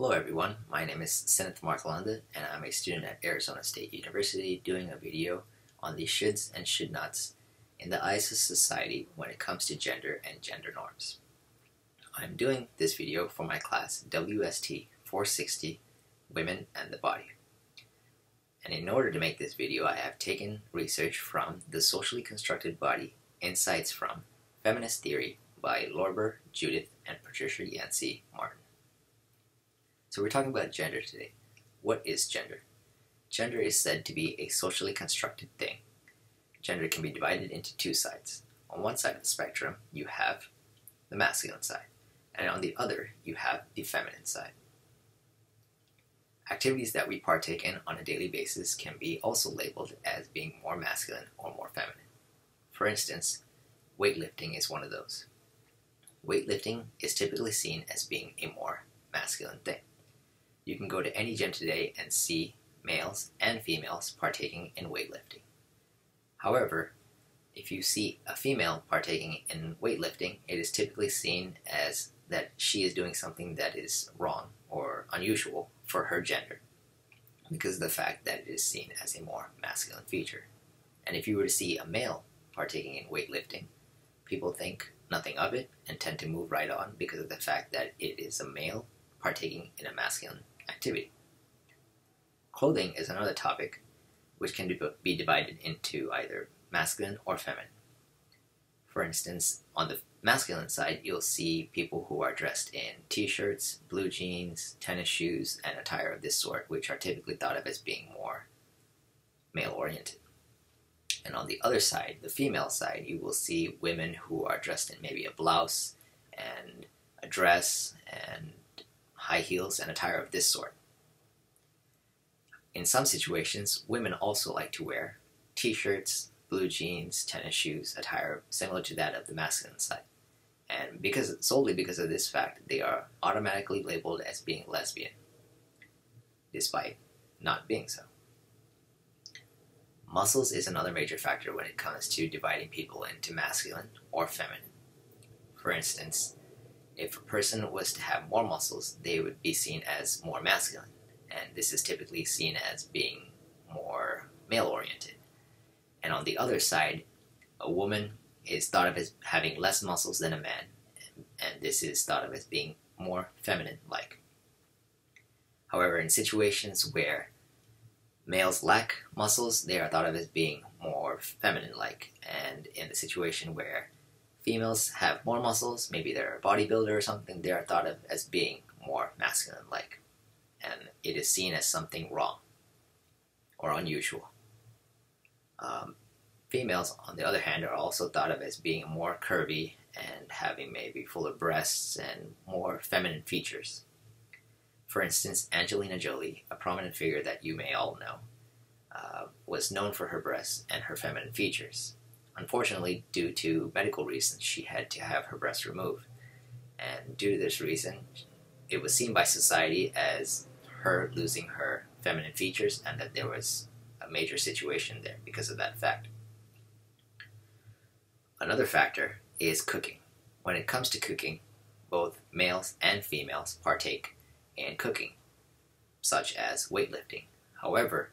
Hello everyone, my name is Sinith Markalande and I'm a student at Arizona State University doing a video on the shoulds and should nots in the eyes of society when it comes to gender and gender norms. I'm doing this video for my class WST 460, Women and the Body. And in order to make this video, I have taken research from The Socially Constructed Body, Insights from Feminist Theory by Lorber, Judith, and Patricia Yancey Martin. So we're talking about gender today. What is gender? Gender is said to be a socially constructed thing. Gender can be divided into two sides. On one side of the spectrum, you have the masculine side, and on the other, you have the feminine side. Activities that we partake in on a daily basis can be also labeled as being more masculine or more feminine. For instance, weightlifting is one of those. Weightlifting is typically seen as being a more masculine thing. You can go to any gym today and see males and females partaking in weightlifting. However, if you see a female partaking in weightlifting, it is typically seen as that she is doing something that is wrong or unusual for her gender because of the fact that it is seen as a more masculine feature. And if you were to see a male partaking in weightlifting, people think nothing of it and tend to move right on because of the fact that it is a male partaking in a masculine activity. Clothing is another topic which can be divided into either masculine or feminine. For instance, on the masculine side, you'll see people who are dressed in t-shirts, blue jeans, tennis shoes, and attire of this sort, which are typically thought of as being more male-oriented. And on the other side, the female side, you will see women who are dressed in maybe a blouse and a dress and high heels and attire of this sort. In some situations, women also like to wear t-shirts, blue jeans, tennis shoes, attire similar to that of the masculine side. And solely because of this fact, they are automatically labeled as being lesbian, despite not being so. Muscles is another major factor when it comes to dividing people into masculine or feminine. For instance, if a person was to have more muscles, they would be seen as more masculine, and this is typically seen as being more male-oriented. And on the other side, a woman is thought of as having less muscles than a man, and this is thought of as being more feminine-like. However, in situations where males lack muscles, they are thought of as being more feminine-like, and in the situation where females have more muscles, maybe they're a bodybuilder or something, they are thought of as being more masculine-like, and it is seen as something wrong or unusual. Females, on the other hand, are also thought of as being more curvy and having maybe fuller breasts and more feminine features. For instance, Angelina Jolie, a prominent figure that you may all know, was known for her breasts and her feminine features. Unfortunately, due to medical reasons, she had to have her breasts removed. And due to this reason, it was seen by society as her losing her feminine features and that there was a major situation there because of that fact. Another factor is cooking. When it comes to cooking, both males and females partake in cooking, such as weightlifting. However,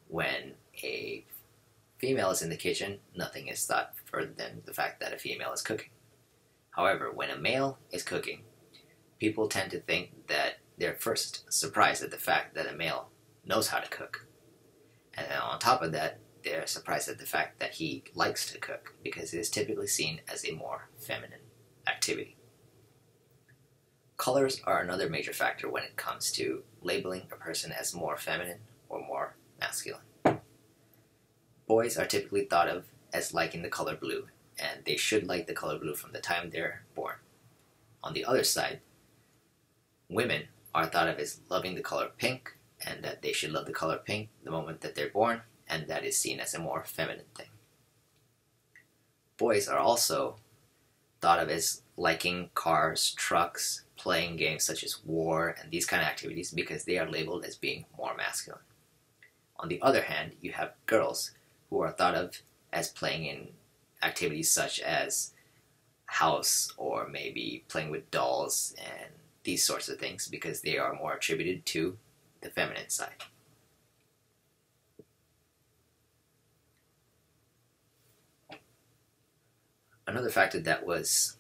when a female is in the kitchen, nothing is thought further than the fact that a female is cooking. However, when a male is cooking, people tend to think that they're first surprised at the fact that a male knows how to cook. And then on top of that, they're surprised at the fact that he likes to cook, because it is typically seen as a more feminine activity. Colors are another major factor when it comes to labeling a person as more feminine or more masculine. Boys are typically thought of as liking the color blue, and they should like the color blue from the time they're born. On the other side, women are thought of as loving the color pink, and that they should love the color pink the moment that they're born, and that is seen as a more feminine thing. Boys are also thought of as liking cars, trucks, playing games such as war, and these kind of activities because they are labeled as being more masculine. On the other hand, you have girls who are thought of as playing in activities such as house or maybe playing with dolls and these sorts of things because they are more attributed to the feminine side. Another factor that was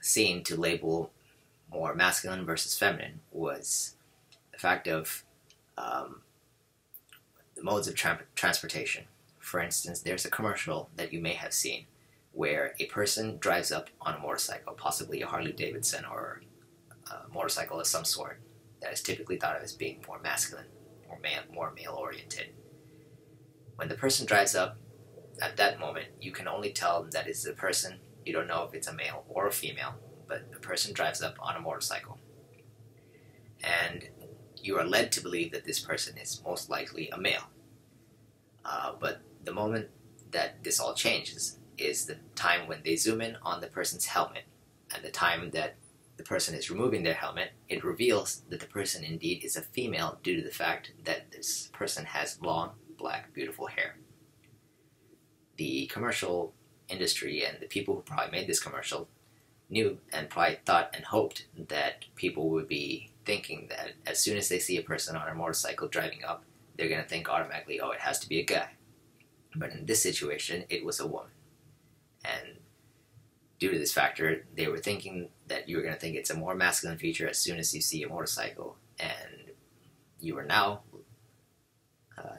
seen to label more masculine versus feminine was the fact of the modes of transportation. For instance, there's a commercial that you may have seen where a person drives up on a motorcycle, possibly a Harley Davidson or a motorcycle of some sort, that is typically thought of as being more masculine or more male-oriented. When the person drives up, at that moment, you can only tell that it's a person. You don't know if it's a male or a female, but the person drives up on a motorcycle. And you are led to believe that this person is most likely a male. But the moment that this all changes is the time when they zoom in on the person's helmet. And the time that the person is removing their helmet, it reveals that the person indeed is a female due to the fact that this person has long, black, beautiful hair. The commercial industry and the people who probably made this commercial knew and probably thought and hoped that people would be thinking that as soon as they see a person on a motorcycle driving up, they're going to think automatically, oh, it has to be a guy. But in this situation, it was a woman. And due to this factor, they were thinking that you were going to think it's a more masculine feature as soon as you see a motorcycle. And you are now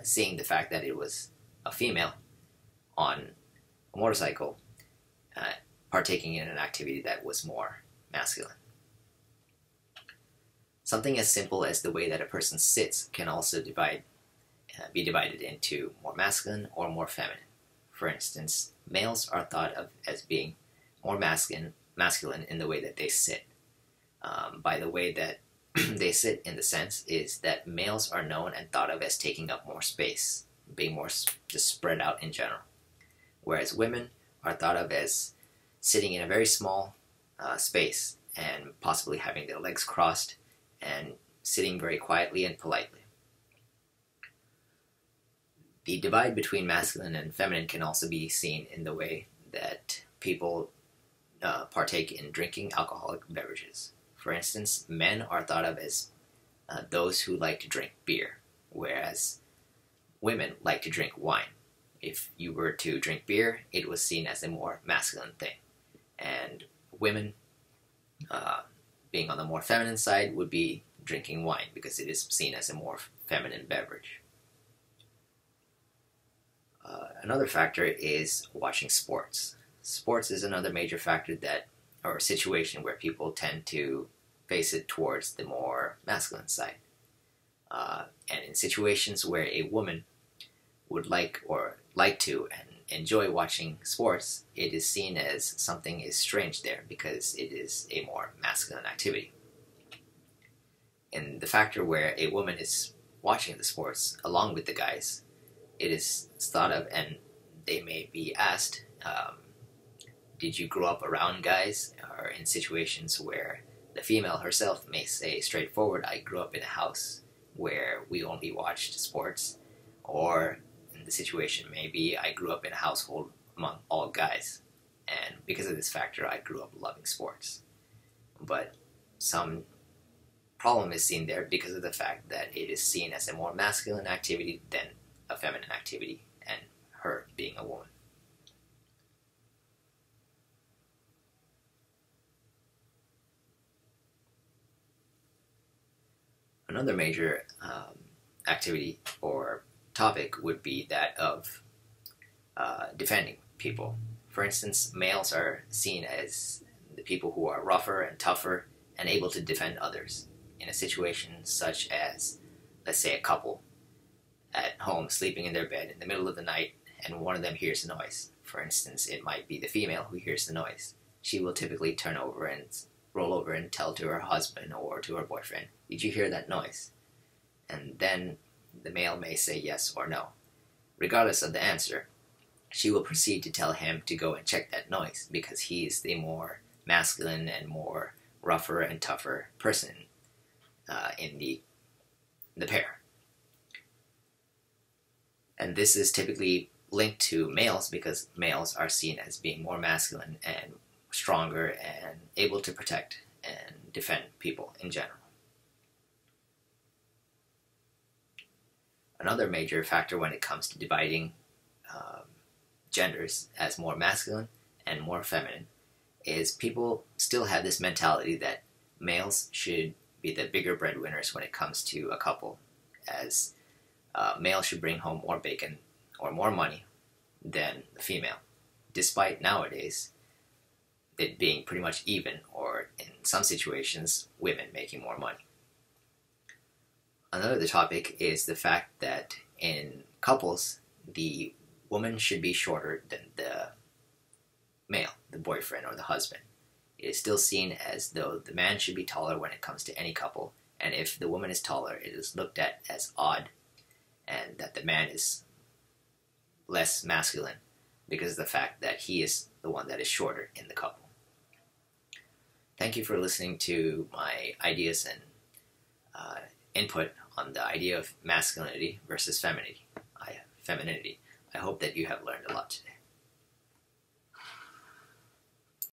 seeing the fact that it was a female on a motorcycle partaking in an activity that was more masculine. Something as simple as the way that a person sits can also be divided into more masculine or more feminine. For instance, males are thought of as being more masculine in the way that they sit. By the way that they sit in the sense is that males are known and thought of as taking up more space, being more just spread out in general. Whereas women are thought of as sitting in a very small space and possibly having their legs crossed and sitting very quietly and politely. The divide between masculine and feminine can also be seen in the way that people partake in drinking alcoholic beverages. For instance, men are thought of as those who like to drink beer, whereas women like to drink wine. If you were to drink beer, it was seen as a more masculine thing. And women, being on the more feminine side, would be drinking wine because it is seen as a more feminine beverage. Another factor is watching sports. Sports is another major factor or situation where people tend to face it towards the more masculine side. And in situations where a woman would like to and enjoy watching sports, it is seen as something is strange there because it is a more masculine activity. In the factor where a woman is watching the sports along with the guys, it is thought of and they may be asked, did you grow up around guys? Or in situations where the female herself may say straightforward, I grew up in a house where we only watched sports. Or the situation may be, I grew up in a household among all guys, and because of this factor, I grew up loving sports. But some problem is seen there because of the fact that it is seen as a more masculine activity than a feminine activity, and her being a woman. Another major activity or topic would be that of defending people. For instance, males are seen as the people who are rougher and tougher and able to defend others in a situation such as, let's say, a couple at home sleeping in their bed in the middle of the night and one of them hears a noise. For instance, it might be the female who hears the noise. She will typically turn over and roll over and tell to her husband or to her boyfriend, did you hear that noise? And then the male may say yes or no. Regardless of the answer, she will proceed to tell him to go and check that noise because he is the more masculine and more rougher and tougher person in the pair. And this is typically linked to males because males are seen as being more masculine and stronger and able to protect and defend people in general. Another major factor when it comes to dividing genders as more masculine and more feminine is people still have this mentality that males should be the bigger breadwinners when it comes to a couple, as male should bring home more bacon or more money than the female, despite nowadays it being pretty much even, or in some situations, women making more money. Another topic is the fact that in couples, the woman should be shorter than the male, the boyfriend or the husband. It is still seen as though the man should be taller when it comes to any couple, and if the woman is taller, it is looked at as odd, and that the man is less masculine because of the fact that he is the one that is shorter in the couple. Thank you for listening to my ideas and input on the idea of masculinity versus femininity. I hope that you have learned a lot today.